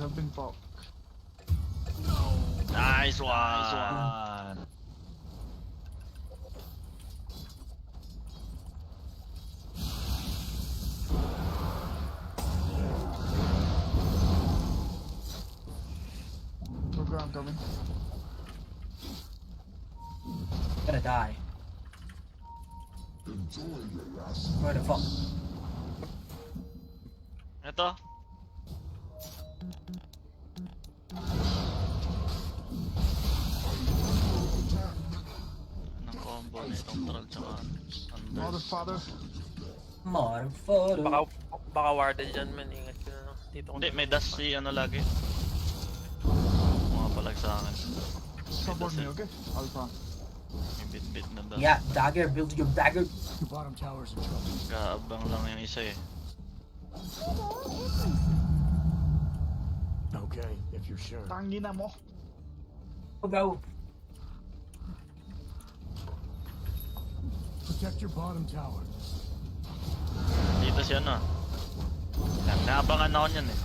have been popped. Nice one. Program coming. Gonna die. Where the fuck? Ito. Anong combo nitong troll tsaka under? Motherfather. Motherfucker. Baka warded dyan man, ingat ka na. Dito ko Hindi, may dash si ano lagi. Mga palag sa akin. Support me, okay? Alpha. May bit-bit na dash. Yeah, dagger, build your dagger. The bottom tower's in trouble. Kaabang lang yung isa eh. Okay, if you're sure. Tangina mo. Go. Protect your bottom tower. Dito si ano. Yan, naabangan ako niyan eh.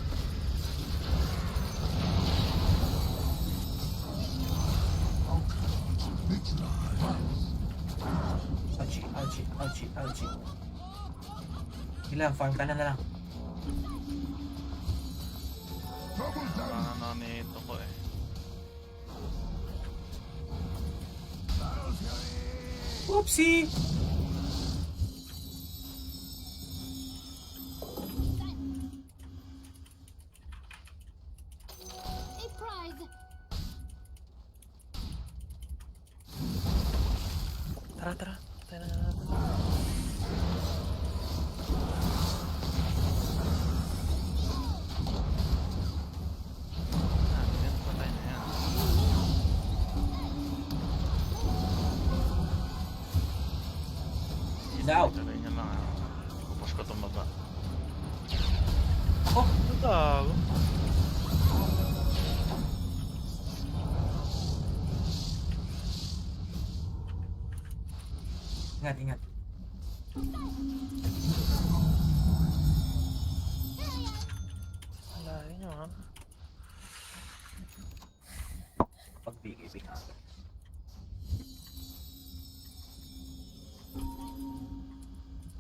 Ouchie. Ilang, farm ka na lang. Abangan ako nito ko eh. Whoopsie! A prize. Tara. Tayo na. Yan, patay na yan. He's out. Tuloy niya lang ah. Pupus ko itong baba. Oh, Ano tawag? ingat. Wala rin yun ha. Pagbigay.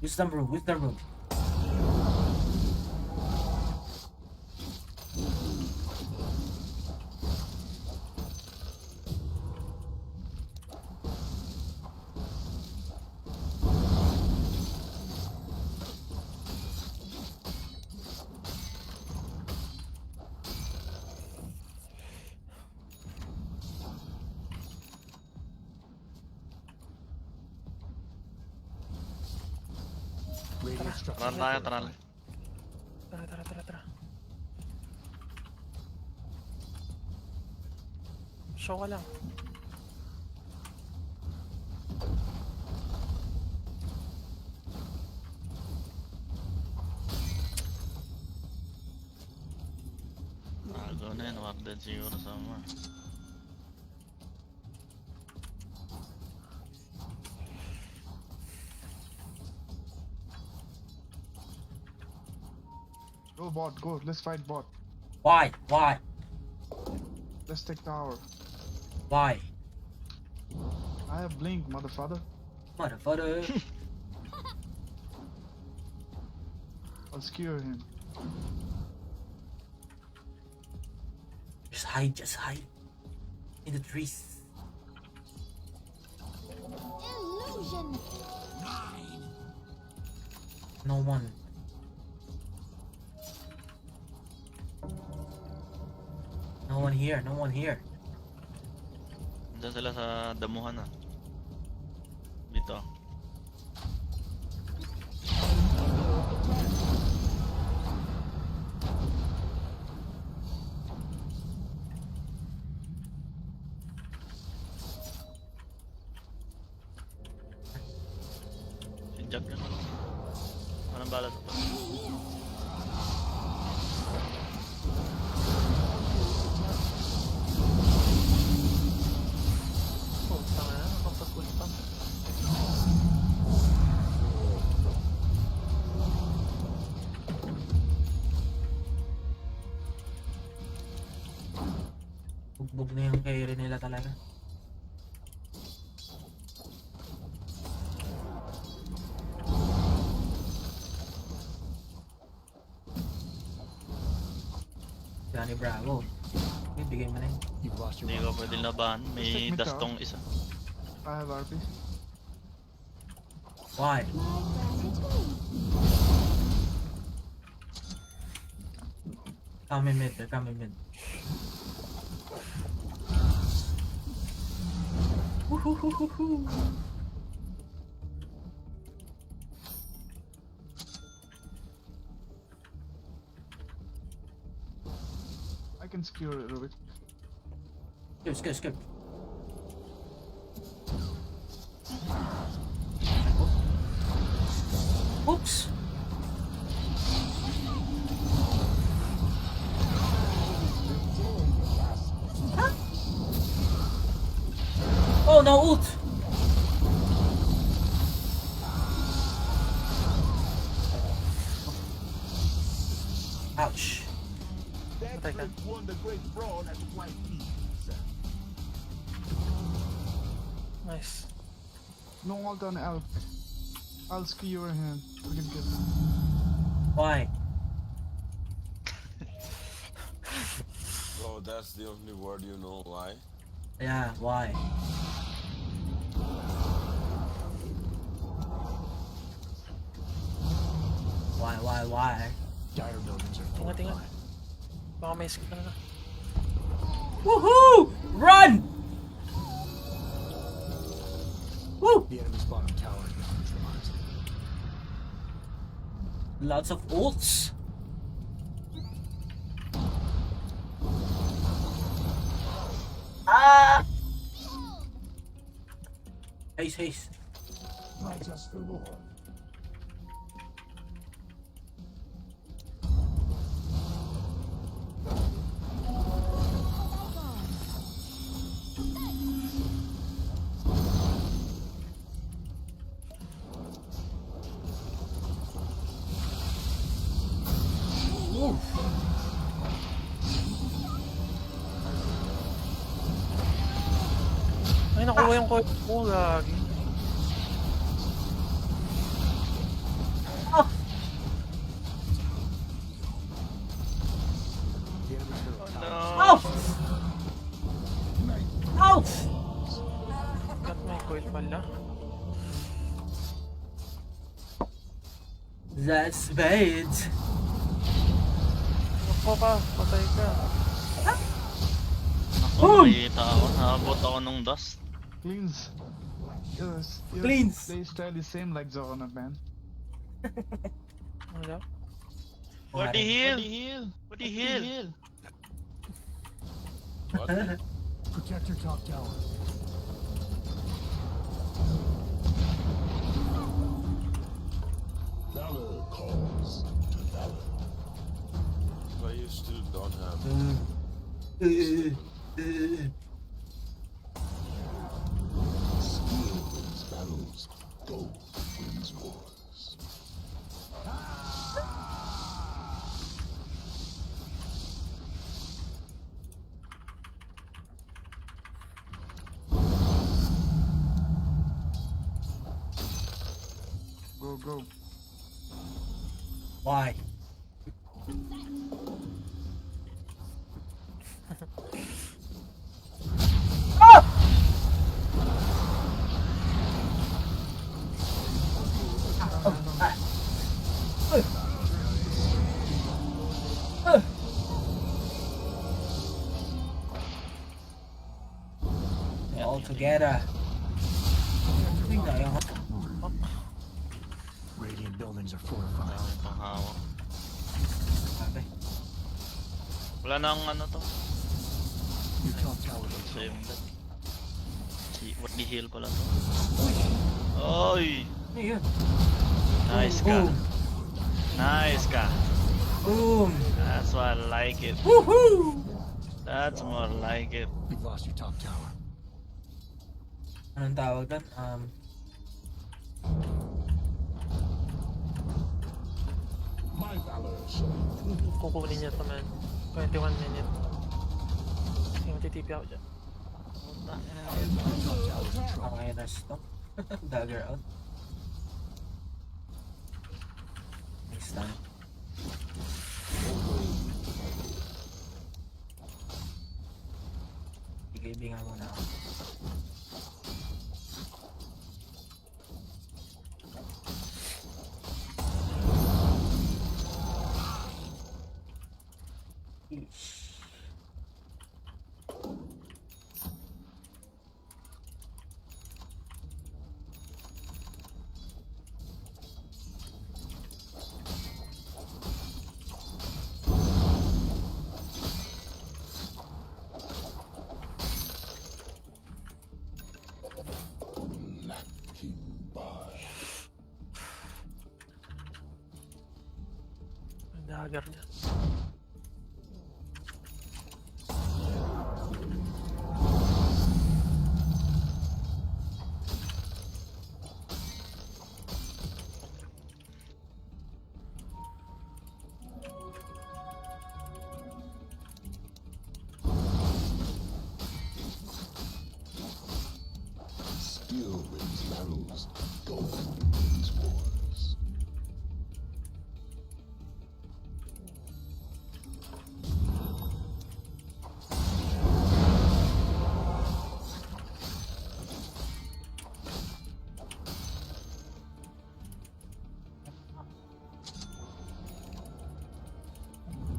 Wisdom room. Radiant structure. Tara. Tara. Show ka lang. Bago na yun, warded siguro somewhere. Go bot, go. Let's fight bot. Why? Let's take tower. Why? I have blink, motherfather. Motherfucker. I'll skewer him. Just hide. In the trees. Illusion. No one. No one here. Diyan sila sa damuhan ah. Dito. Sinjak yun. Anong balat ito? Putang na, nakapag-full pump. Bugbog na yung carry nila talaga. Johnny Bravo. Bigay mo na yun. You've lost your Hindi bottom ko pwede tower. labahan. May Check me dastong isa. I have RP. Why? My gratitude. Come in mid, they're coming mid. Woohoo. I can skewer it a bit. Skip. Oops. Huh? Oh no, ult. Ouch. Patay ka. Nice. No ult on Alp. I'll skewer him. We can kill him. Why? Bro, that's the only word you know. Why? Yeah, why? Why? Dire buildings are Ingat, ingat. fortified. Baka may skip na. Woohoo! Run! Woo! The enemy's bottom tower has been neutralized. Lots of ults. Ah! Haste. Not just for war. Ay, nakuha yung coil ko. Lagi. The enemy's middle tower. No. Ow! Ow! Got may coil pala. That's bad. Ako ka. Patay ka. Ako, nakita ako. Nakabot ako nung dust. Cleans. Yes. Cleans. They style is same like Zoronot, man. Wala. What the heal? What the heal? What? Protect your top tower. Valor calls to valor. Why you still don't have? Skill wins battles. Gold wins wars. Go. Why? All together. Radiant buildings are fortified. Ang panghawak. Grabe. Wala nang ano to. Your top tower is Same that. What the heal pala to. Oy! Ano yun? Nice ka. Boom. Nice ka. Boom! That's why I like it. Woohoo! That's more like it. You've lost your top tower. Anong tawag doon? My valor shall Kukunin niya ito, man. 21 minutes. Sige, matitipi ako dyan. Okay, rush to. Dagger out. Nice time. Ibingan mo na ako. Ish. Lacking by. Ang dagger dyan. Skill wins battles. Gold wins wars.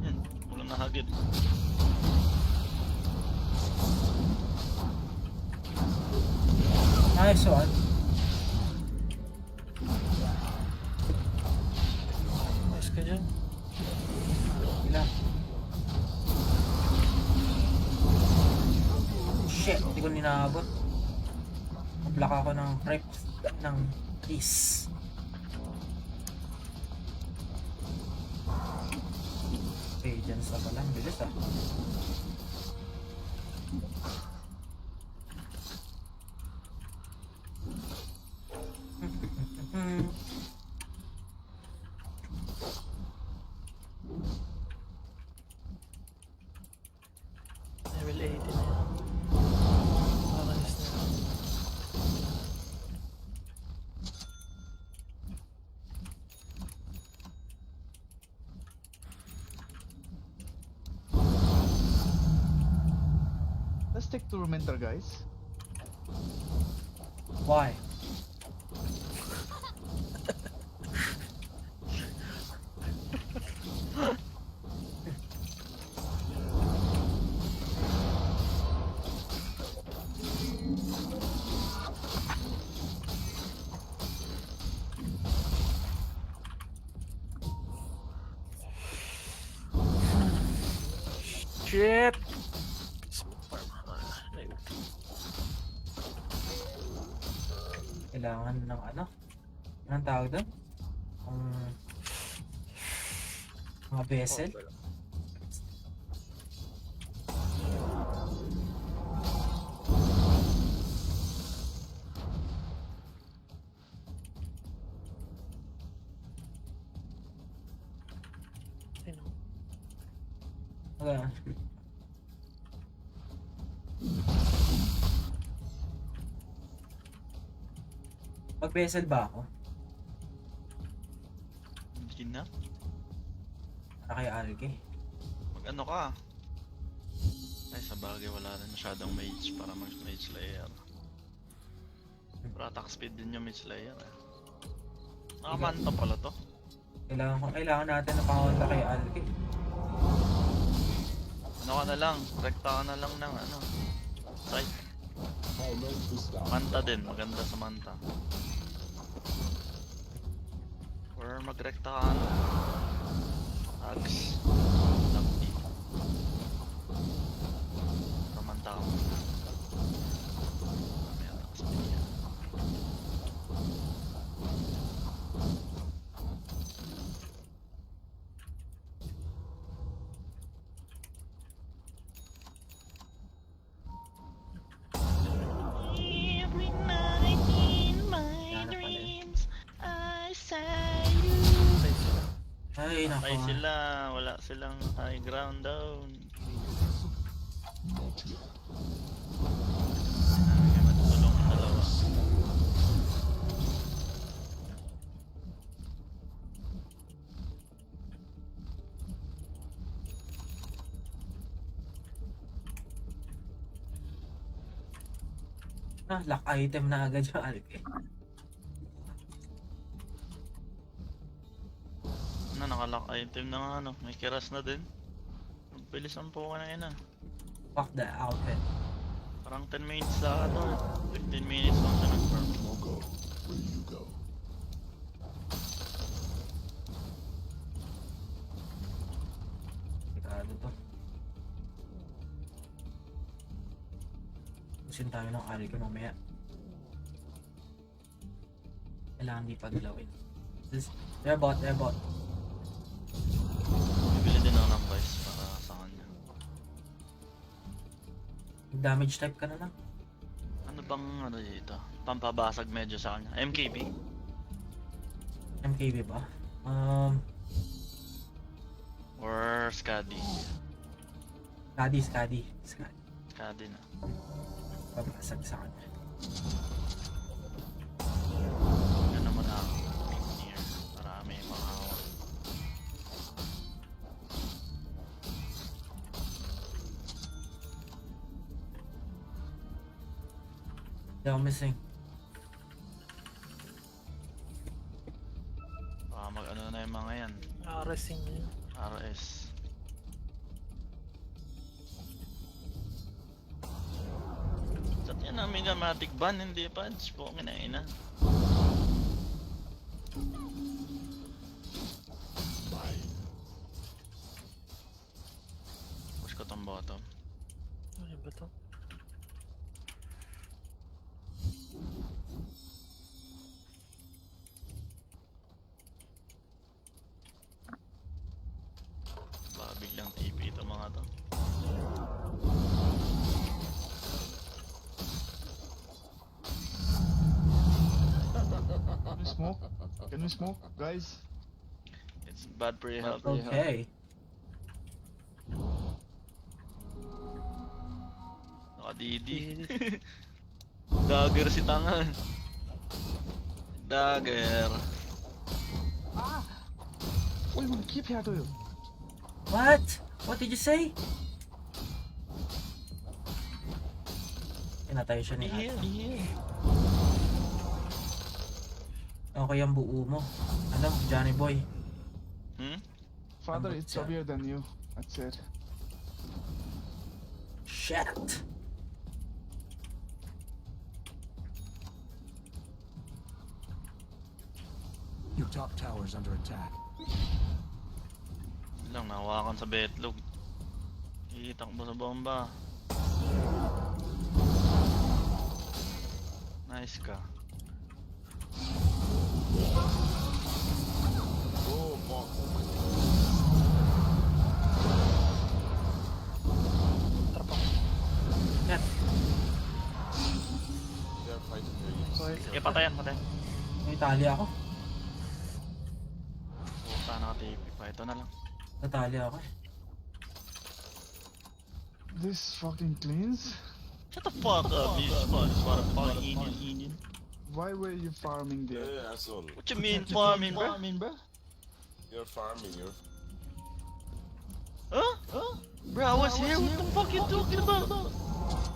Yan, wala na hagid. Nice one. Nice ka dyan. Ilan? Shit, hindi ko ninaabot. Nablock ako ng prep ng peace. Okay, dyan sa pala. Bilis ah. Level 80 na yan. Makalis na yan. Let's take Tormentor, guys. Why? Shit! Kailangan ng ano? Anong tawag doon? Mga vessel? Wala. Mag-vessel ba ako? Hindi na. Para kay Alge. Mag-ano ka? Ay, sa bagay wala rin masyadong mage para mag-mage layer. Pero attack speed din yung mage layer eh. Nakamanta pala to. Kailangan natin na pangonta kay Alge. Ano ka na lang, rekta ka na lang ng ano. Side. How low is that? Manta din, maganda sa manta. Or magrekta ka ano. Axe. Lucky. Pero manta ka muna. May attack speed yan. Every night in my Yan na pala. dreams, I say you. Ay, nako. Patay sila, wala silang high ground down. Kaya matutulong yung dalawa. Lock item na agad yung Alki. Nakalock item na nga ano. May kiras na din. Magbilis ang puka na yun ah. Fuck the outfit. Parang 10 minutes na ano. 15 minutes lang siya nag-farm. I'll go where you go. Sigurado to. Pusin tayo ng Alki mamaya. Kailangan di paglawin. They're bot. Bibili din ako ng vice para sa kanya. Damage type ka na lang. Ano bang ano dito? Pampabasag medyo sa kanya. MKB? MKB ba? Or Skadi? Skadi. Skadi na. Pabasag sa kanya. Yan naman ako. Engineer. Para may makahawak. Hindi ako missing. Baka mag-ano na yung mga yan. RSing yun. RS. Sat yan namin dramatic ban, hindi pa. Spokong na ina. Bye. Push ko tong bottom. Ano ba to? Baka biglang TP ito mga to. Can we smoke? Can we smoke, guys? It's bad for your health. Okay. Naka-DD. Dagger si Tangan. Dagger. Wait, keep here to you. What? What did you say? Pinatay siya ni Ate. Okay ang buo mo. Ano, Johnny Boy? Hmm? Father, Ambot it's siya. heavier than you. That's it. Shit! Your top tower's under attack. Lang, nahawakan sa betlog. Itakbo sa bomba. Nice ka. Oh, fuck. Net. They're fighting here. Okay, patayan. May tali ako. Puta, naka-TP pa. Ito na lang. Natali ako eh. This fucking cleans? Shut the fuck up, you fucking Indian. Why were you farming there? Yeah, asshole. What you mean farming, bro? Bro? You're farming, you're... Huh? Bro, I was here. What the fuck you talking about?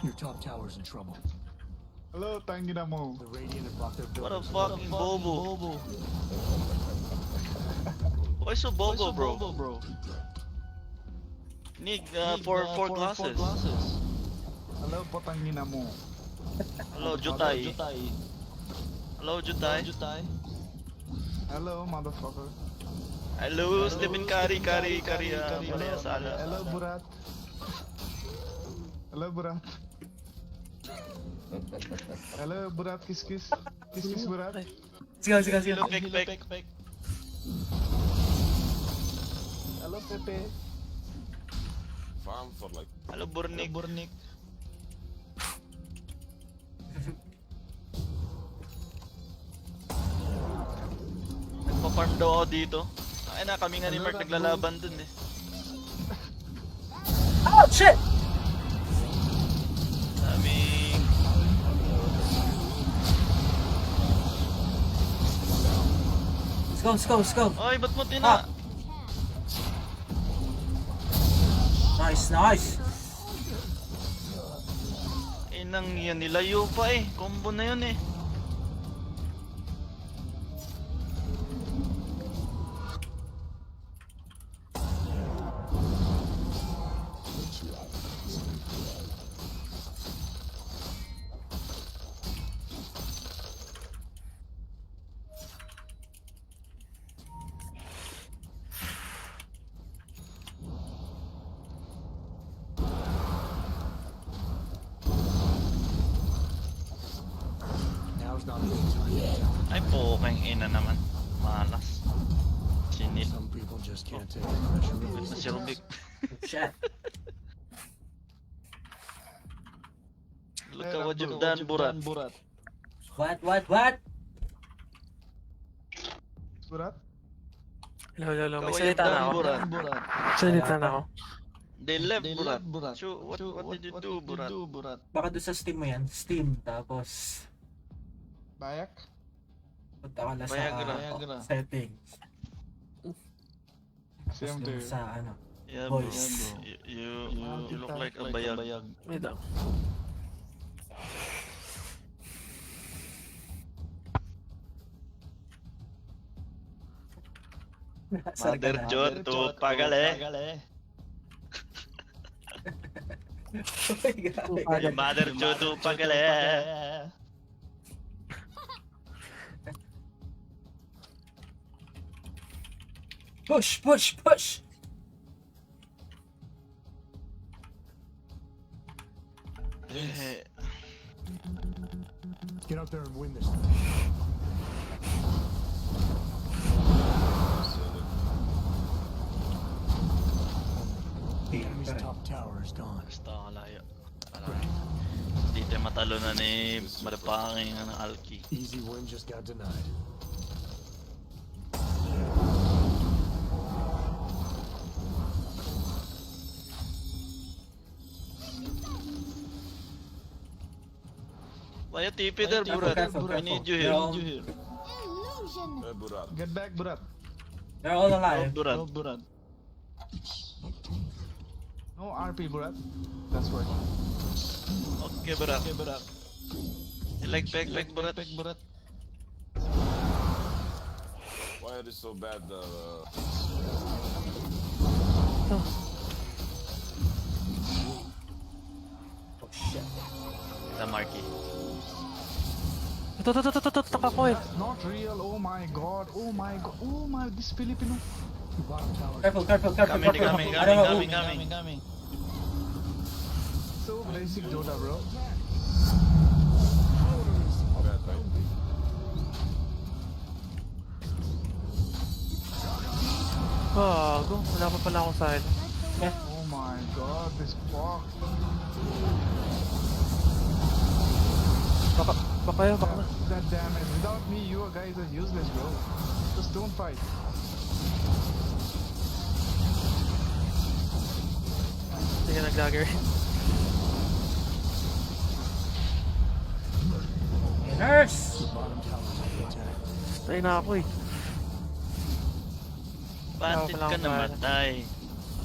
Your top tower's in trouble. Hello, tangina mo. The Radiant have brought their What a buildings. fucking bobo. Why so bobo, bro? Need four glasses. Hello, potangina mo. Hello, Jutay. Hello, Jutay. Hello, motherfucker. Hello, Stephen Curry, Malaya Sala. Hello, Burat. Hello, Burat. Hello, Burat, kiss kiss. Kiss kiss, Burat. Sige. Hello, Pek. Hello, Pepe. Farm for like... Hello, Burnik. Nagpa-farm daw ako dito. Ay na, kami nga ni Mark naglalaban dun eh. Oh, shit! Let's go. Ay, ba't mo tina? Nice. Inang yan, nilayo pa eh. Combo na yun eh. Now's not a good time. Ay, pokeng ina naman. Malas. Sinil. Some people just can't take the pressure. Wait na si Rubik. Shit. Look at what you've done, Burat. What? Burat? Hello. May Ikaw salita yung na ako. Burat. Salita na ako. They left, Burat. So, what did you do, Burat? Baka doon sa Steam mo yan. Steam. Tapos, Bayak? punta ka na sa Viagra. settings. Tapos Same doon to you. sa ano. Yeah, Boys. bro. You look like a bayag. Wait lang. Mother Jot, to pagale. Uy, grabe. Mother Jot, to pagale. Push! Eh, Get out there and win this. The enemy's top tower is gone. Basta kalayo. Hindi tayo matalo na ni Madapaking ng Alki. Easy win just got denied. Why you TP there, Burat? Careful. I need you here. Illusion. Hey, Burat. Get back, Burat. They're all Oh, alive. Burat. No RP, Burat. That's why. Okay, Burat. You like peg, Burat? Why are they so bad? Oh shit. The Marky. Ito, taka ko eh. That's not real. Oh my god. This Filipino. Bottom tower. Careful. Coming. I don't know. So basic Dota, bro. Bad, right? Bago. Wala pa pala akong side. Oh my god, this fuck. Baka na. That damage. Without me, you guys are useless, bro. Just don't fight. Hindi ka nag-dagger. Nurse! Bottom tower is under attack. Tayo na ako eh. Bandit ka namatay.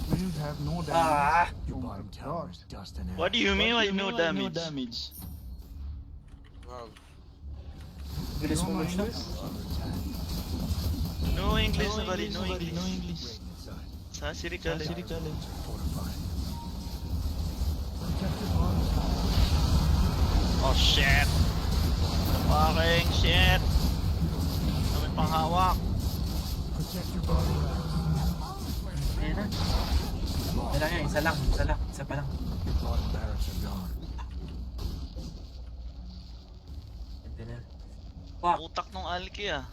Minions have no damage. Ah! Your Oh my bottom tower god. is dust and What do you mean by no damage? Wow. Bilis No mo English? na. No English, buddy. No English. Raiden inside. Sa Sirikale. Fortified. Oh shit! Fucking shit! Kami pang hawak. Protect your bottom tower. Ayan na. Kailangan yan, isa pa lang. Your bottom barracks are gone. Ito na. Fuck! Utak nung Alki ah.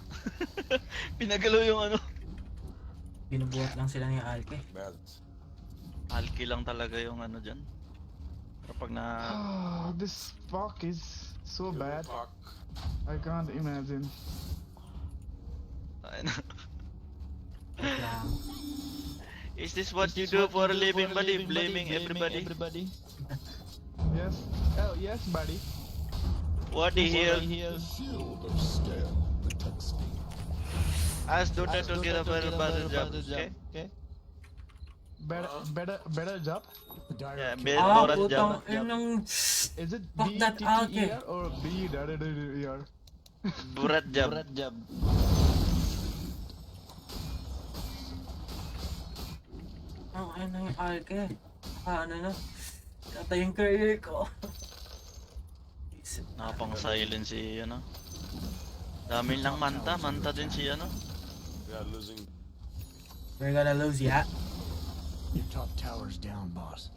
Pinagalaw yung ano. Binubuhat lang sila ni Alke. Bad. Alki lang talaga yung ano dyan. Kapag na... This fuck is so bad. Fuck. I can't imagine. Ay, na. Wait lang. Is this what you do for a living, buddy? Blaming everybody? Yes. Oh, yes, buddy. What the hell? Shield of scale protects me. Ask Dota to get a better battle job, okay? Better job. Yeah, Direct better Ah, Dota job. putang inang... Is it Fuck that BTTER or BER? Burat job. Ang ina yung alke. Ano na? Yata yung career ko. Isip na. Nakapang silent si ano. Dami lang manta din si ano. We are losing. We're gonna lose, yeah? Your top tower's down, boss.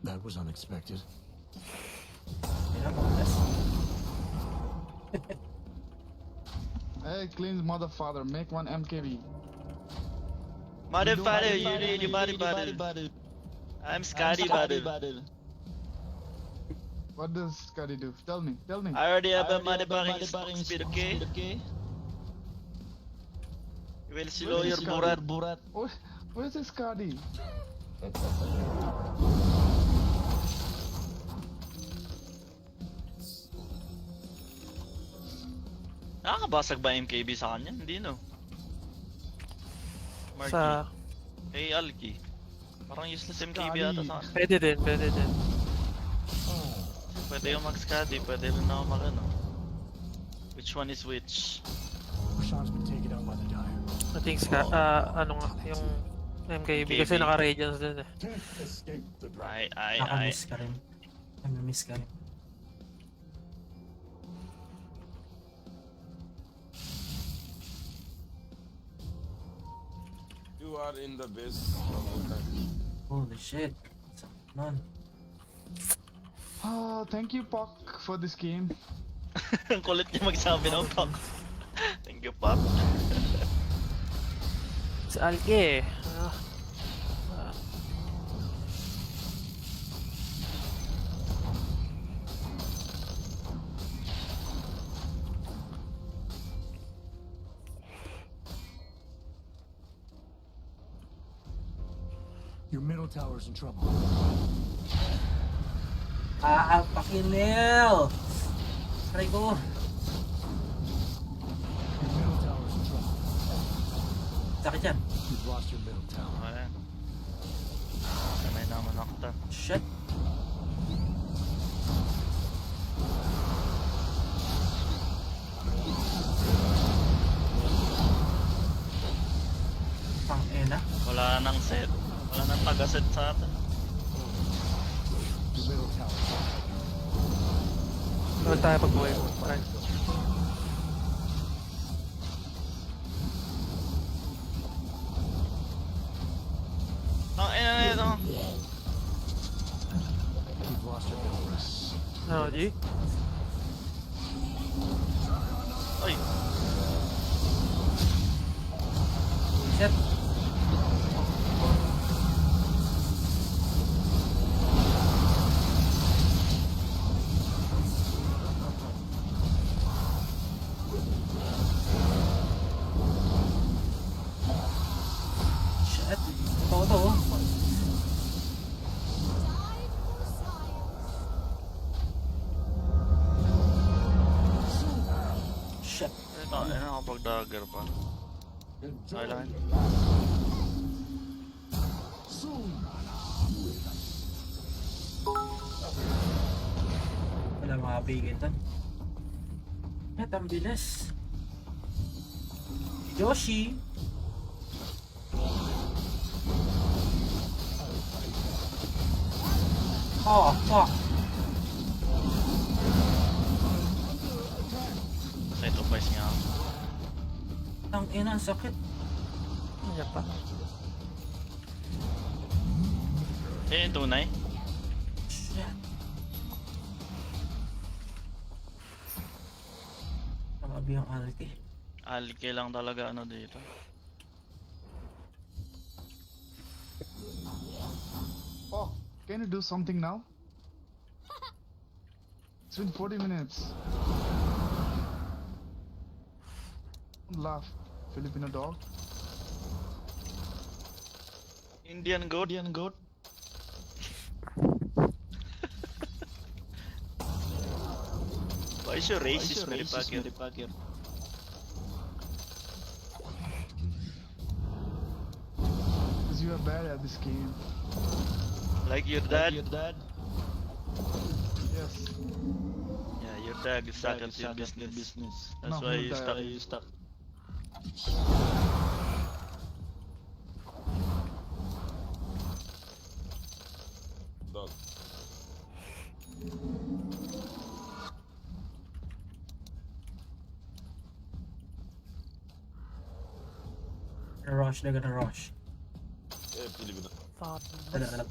That was unexpected. Yun ang bonus. Hey, clean motherfather, make one MKB. Motherfather, you really motherfather. I'm Scotty Butter. What does Scotty do? Tell me. I already have a motherfucking speed, okay? You will slow your burat. Where's this Scotty? Nakakabasag ba MKB sa kanya? Hindi no. Marky. Sa... Kay Alki. Parang useless MKB ata sa kanya. Pwede din. Pwede yung mag-Scotty, pwede rin ako mag ano. Which one is which? Rashawn's been taken out by the Dire. I think ano nga, yung MKB kasi MKB. naka-radiance din eh. Can't escape the dragon. Ay. Nakamiss ka rin. Namimiss ka rin. You are in the base. the whole time. Holy shit. Sakit nun. Thank you, Puck, for this game. Ang kulit niya magsabi ng Pop. Thank you, Pop. Sa Alke eh. Your middle tower's in trouble. Pakinel! Try ko. Your middle tower's in trouble. Sakit yan. You've lost your middle tower. Ayan. Sanay naman ako ta. Shit. Pang ena. Wala nang set. Wala nang taga-set sa atin. Your middle tower's in trouble. Huwag tayo pag-buhay mo. Parang... Ang ina na ito. You've lost your middle rest. Ano, G? Ay, Shit. Shit. Ito. Shit. ina kapag dagger pa. Kailangan. Wala makapigil to. At ang bilis. Yoshi. Oh, fuck. Side of ice nga ako. Ang ina, ang sakit. Yan pa. Yung tunay. Shit. Nakabi ang alki. Alike lang talaga ano dito. Oh, can you do something now? It's been 40 minutes. Don't laugh, Filipino dog. Indian goat. Why is your racist, Mary Packer? bad at this game. Like your dad? Yes. Yeah, your dad is stuck at your business. That's No, why who you stuck. Dog. They're gonna rush. Eh, pili ko na. Fuck. Dala.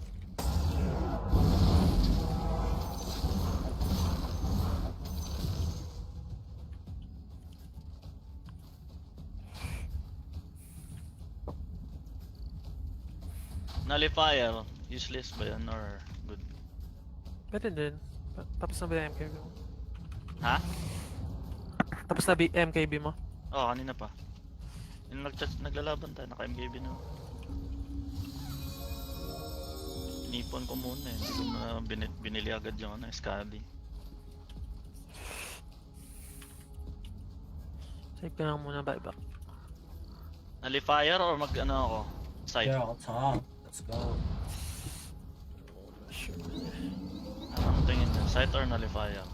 Nullifier, useless ba yan or good? Pwede din. Tapos na ba yung MKB mo? Ha? Tapos na MKB mo? Oo, kanina pa. Yung naglalaban tayo, naka-MKB na. Inipon ko muna eh, hindi ko na binili agad yung Scadi. Save ka lang muna, bye back. Nullifier or mag-ano ako? Side? Yeah, top. Let's go. Sure. Anong tingin niya? Side or Nullifier?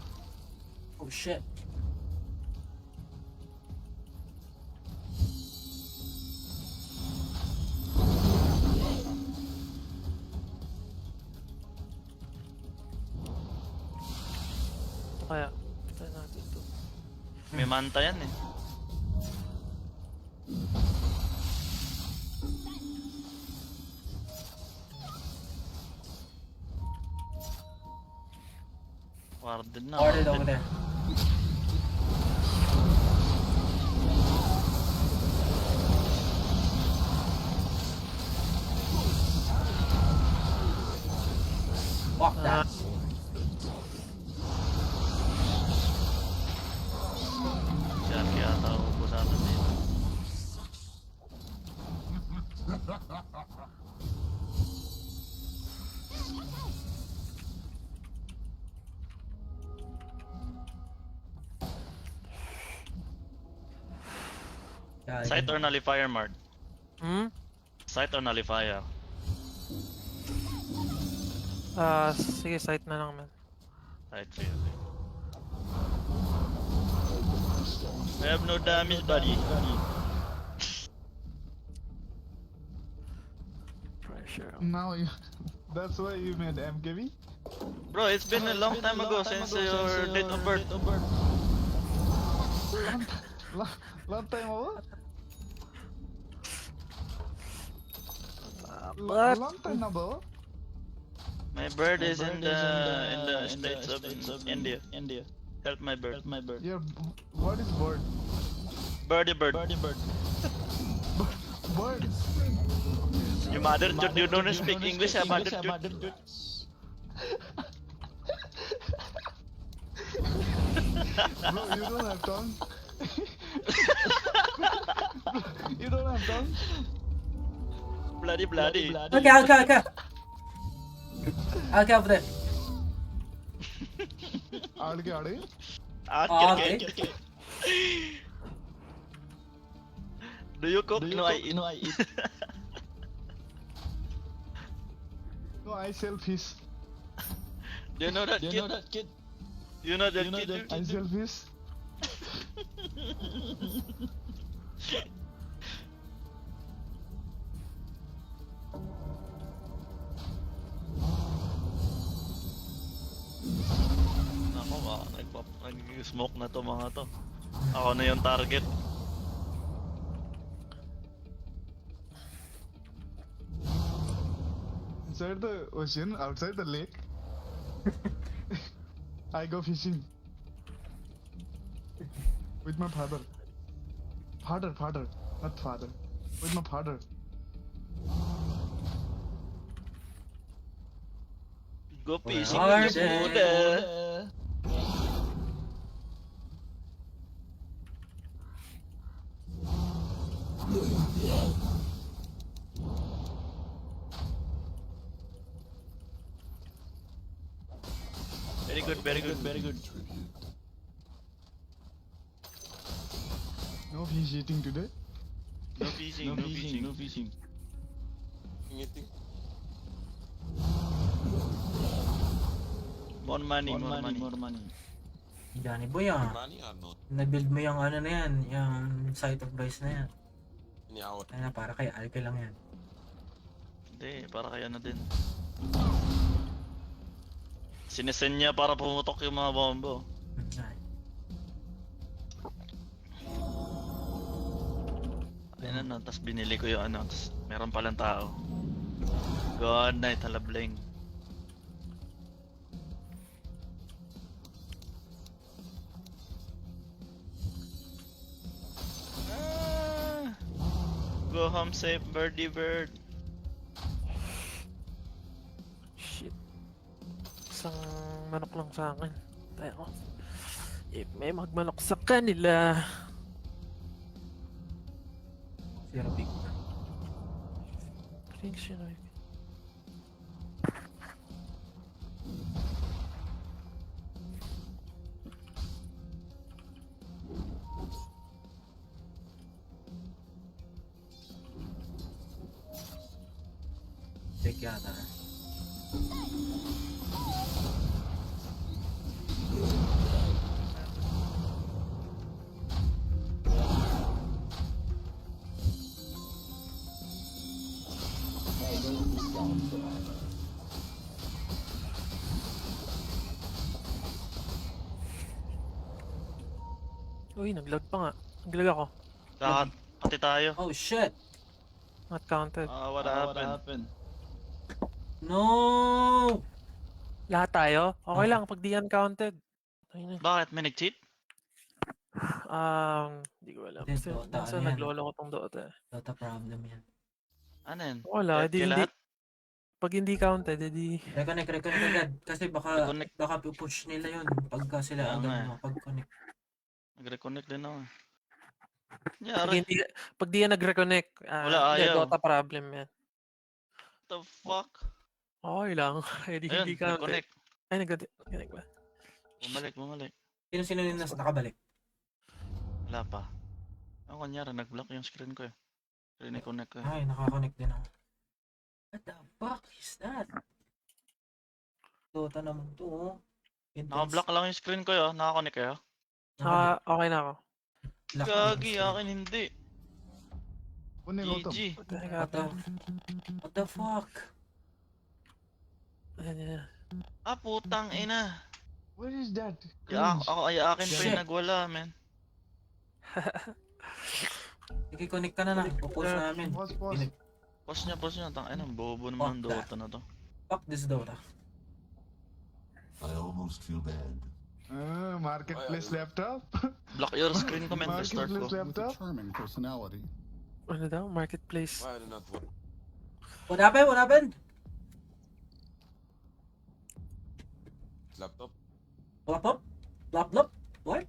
Oh shit. Ito kaya. Try natin ito. May manta yan eh. Warded na. Ordered over there. Fuck that. Siya kaya tao po sa atin dito. Yeah, Site or Nullifier, Mard? Hmm? Site or Nullifier? Sige, site na lang man. Site siya. We have no damage, buddy. Pressure. Now you. That's why you made MKV? Bro, it's been a long time ago since your date of birth. Long time ago? But Long time ago? My bird is in the states of India. Help my bird. Yeah, what is bird? Birdie bird. Bird? You mother dude, you don't speak English, mother dude. Bro, you don't have tongue? You don't have tongue? Bloody. Okay. Okay, over there. Aadge. Okay. Do you cook? No, I eat. No, I sell fish. Do you know that kid? You know that kid? I sell fish. Nako ba, nag-smoke na to mga to. Ako na yung target. Inside the ocean, outside the lake. I go fishing. With my father. Father, not father. With my father. Go fishing are with your they? Buddha. Very good. No fish eating today. No fishing. Eating. More money. Johnny Boy ah. Money or not? Na-build mo yung ano na yan, yung site of price na yan. Any hour. Kaya para kay Alke lang yan. Hindi, para kay ano din. Sinesend niya para pumutok yung mga bombo. Ay. Ayun na, tapos binili ko yung ano, tapos meron palang tao. Good night, halabling. Ah, go home safe, birdie bird. Shit. Isang manok lang sa akin. Tayo. If may magmanok sa kanila. Zero big. Dictionary. Check yata. Uy, nag-load pa nga. Nag-lag ako. Lahat, pati tayo. Oh shit! Not counted. What happened? No! Lahat tayo? Okay lang pag di uncounted. Ayun na. Bakit? May nag-cheat? Di ko alam. Hindi, Kasi Dota, nasa ano yan? naglolo ko tong Dota. Dota problem yan. Ano yan? Wala, Lahat di, kayo hindi. lahat? Pag hindi counted, edi... Reconnect agad. Kasi Reconnect. baka push nila yun pagka sila Kaya agad nga eh. makapag-connect. Nag-reconnect din ako. Pag, Yari, hindi, pag di yan nag-reconnect, Wala, hindi, ayaw. Dota problem yan. what the fuck? Okay lang. Edi Ayun, hindi counted. nag-connect. Ay, nag-connect ba? Bumalik. Sino yung nakabalik? Wala pa. Ang kunyari, nag-block yung screen ko eh. Reconnect ko eh. Ay, nakakonect din ako. What the fuck is that? Dota naman to oh. Intense. Naka-block lang yung screen ko yun. Naka-connect kayo? Okay na ako. Lock Gagi, yung akin hindi. Kunin ko to. GG. What the heck What the, happened? what the fuck? Ayan, yan. Putang ina. What is that? Ya, Cringe. ako ay akin pa Shit. yung nagwala, man. Sige, connect ka na lang. Pupush namin. Pause. Pause niya. Tang ina, bobo naman ang Fuck that. Dota na to. Fuck this Dota. I almost feel bad. Marketplace laptop. Block your screen comment, restart ko. Marketplace laptop. Charming personality. Ano daw? Marketplace. Why did not work? What happened? Laptop? Blop? What?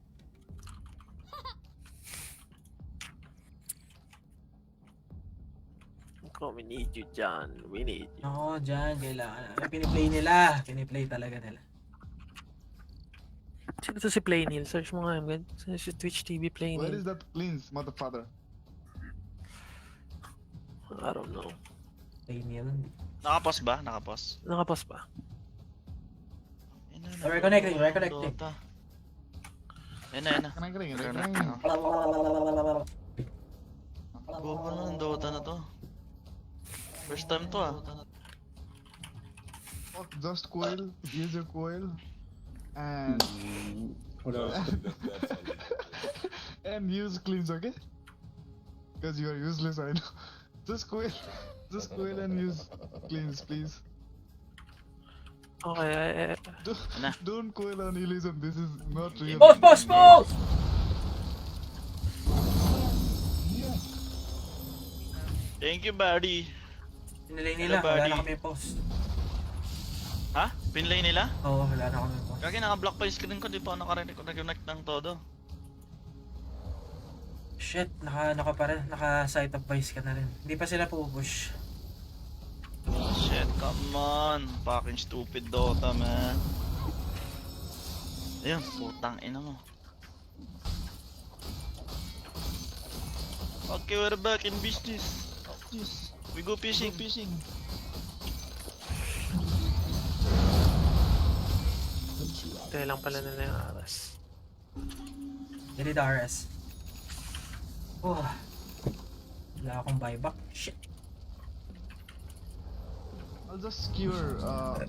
We need you, John. We need you. Oo, dyan, kailangan. Piniplay talaga nila. Sino to si Playnil? Search mo nga yan. Sino si Twitch TV Where Playnil? is that cleans, motherfucker? I don't know. Playnil. Nakapause ba? Nakapause? Nakapos pa. Reconnecting. Dota. Ayun na. Reconnecting. Bobo na ng Dota na to. First time to Fuck, just coil, use your coil, and and use cleans, okay? Because you are useless, I know. Just coil and use cleans, please. Okay, Don't coil on Elysium. This is not real. Boss! Thank you, buddy. Pinilay nila, Hello, wala buddy. na kami post. Ha? Pinlay nila? Oo, wala na kami post. Kagi naka-block pa yung screen ko, di pa ako naka-reconnect ng todo. Shit, naka-site of vice ka na rin. Hindi pa sila pupush. Shit, come on. Fucking stupid Dota, man. Ayun, putang ina mo. Okay, we're back in business. We go fishing. Kaya lang pala nila yung aras. Delete RS. Oh. Wala akong buyback. Shit. I'll just skewer out.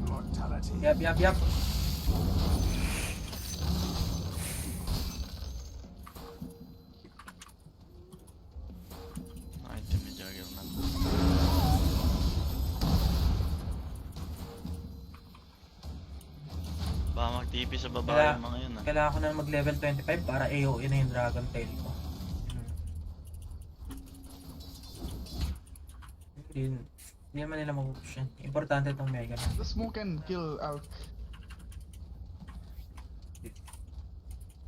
Mortality. Yap. Item ni Juggernaut. Baka mag-TP sa baba Kaya- yung mga yun ah. Kailangan ko na mag level 25 para AOE na yung Dragon Tail ko. Hindi naman nila mag-push yan. Importante itong Mega Man. The smoke and kill out.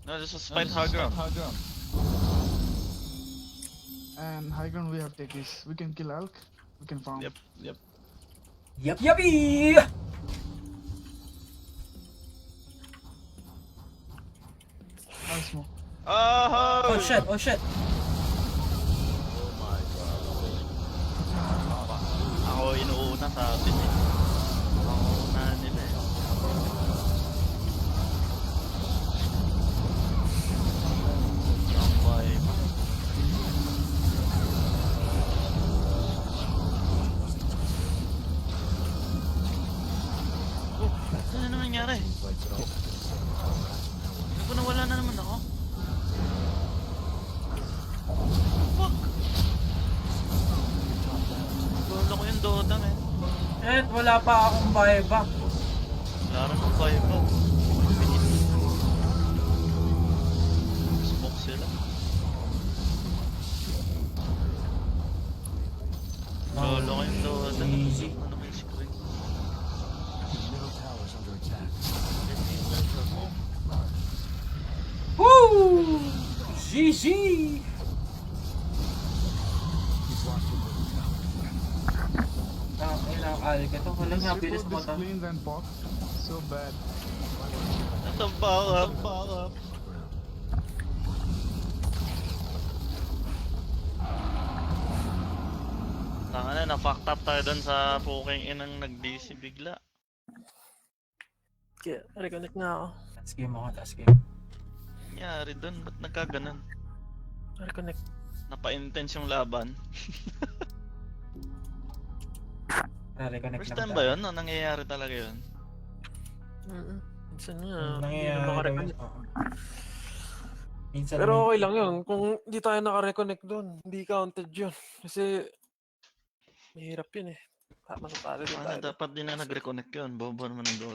No, this is fight high ground. High ground. And high ground we have techies. We can kill Alk. We can farm. Yep. Yappy! I'll smoke. Oh! Oh shit! Oh my god. Ako inuuna sa atin eh. Ako unahan nila eh. Tambay pa. Oh, ano na naman nangyari? Ako nawala na naman ako. Fuck! Wala ko yung Dota, man. Shit! Wala pa akong buyback. Wala rin ang kaya pa. Smoke sila. Lolo ko yung Dota. Easy. Ano may screen? Middle tower's under attack. Woo! GG! He's lost the middle tower. Kailangan alga to. Wala nga, Just bilis report mo this to. cleans and pop. So bad. Ito backup. Tanga na, na-fucked up tayo dun sa puking inang nag-DC bigla. Kaya, reconnect na ako. Task game ako, task game. Nangyari dun, ba't nagkaganon? Reconnect. Napa-intense yung laban. Reconnect First lang time tayo. ba yun? No? Nangyayari talaga yun? Minsan nga, Nangyayari hindi na daw yun. makareconnect. Oo. Minsan Pero lang okay lang yun. Kung hindi tayo naka-reconnect doon, hindi counted yun. Kasi, mahirap yun eh. Tama na tayo Ano, tayo. dapat din na nag-reconnect yun. Bobo naman ng Dota.